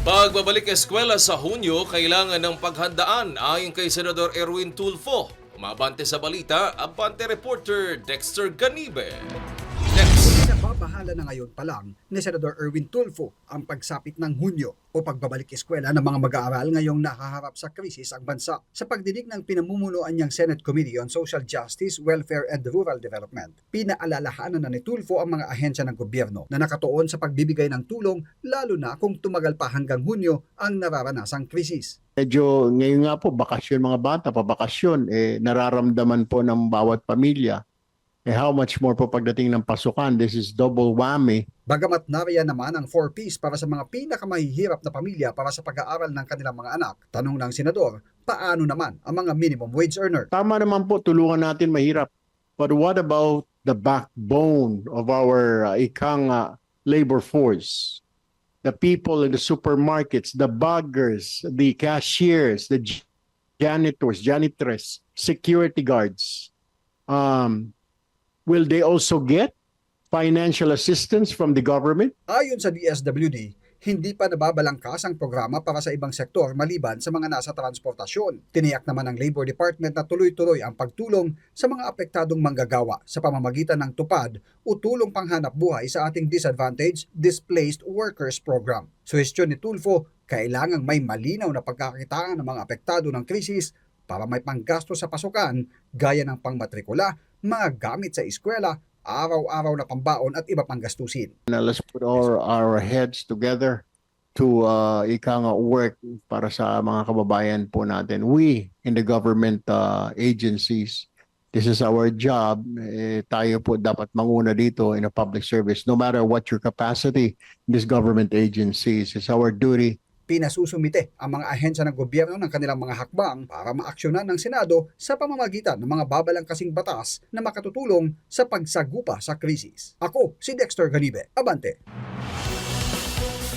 Pagbabalik eskwela sa Hunyo, kailangan ng paghandaan ayon kay Senador Erwin Tulfo. Mabante sa balita, abante reporter Dexter Ganibe. Next. Nababahala na ngayon pa lang ni Senador Erwin Tulfo ang pagsapit ng Hunyo o pagbabalik eskwela ng mga mag-aaral ngayong nakaharap sa krisis ang bansa. Sa pagdinig ng pinamumunuan niyang Senate Committee on Social Justice, Welfare and Rural Development, pinaalalahanan na ni Tulfo ang mga ahensya ng gobyerno na nakatuon sa pagbibigay ng tulong lalo na kung tumagal pa hanggang Hunyo ang nararanasang krisis. Medyo ngayon nga po, bakasyon mga bata, pabakasyon, nararamdaman po ng bawat pamilya. How much more po pagdating ng pasukan? This is double whammy. Bagamat nariyan naman ang 4Ps para sa mga pinakamahihirap na pamilya para sa pag-aaral ng kanilang mga anak, tanong ng senador, paano naman ang mga minimum wage earner? Tama naman po, tulungan natin mahirap. But what about the backbone of our labor force? The people in the supermarkets, the baggers, the cashiers, the janitors, janitress, security guards. Will they also get financial assistance from the government? Ayon sa DSWD, hindi pa nababalangkas ang programa para sa ibang sektor maliban sa mga nasa transportasyon. Tiniyak naman ng Labor Department na tuloy-tuloy ang pagtulong sa mga apektadong manggagawa sa pamamagitan ng tupad o tulong panghanap buhay sa ating Disadvantaged Displaced Workers Program. Suhestyon ni Tulfo, kailangang may malinaw na pagkakitaan ng mga apektado ng krisis para may panggasto sa pasukan gaya ng pangmatrikula, mga gamit sa eskwela, araw-araw na pambaon at iba pang gastusin. Now let's put our heads together to work para sa mga kababayan po natin. We in the government agencies, this is our job. Tayo po dapat manguna dito in a public service. No matter what your capacity in these government agencies, it's our duty. Pinasusumite ang mga ahensya ng gobyerno ng kanilang mga hakbang para maaksyonan ng Senado sa pamamagitan ng mga babalangkasing batas na makatutulong sa pagsagupa sa krisis. Ako si Dexter Ganibe. Abante!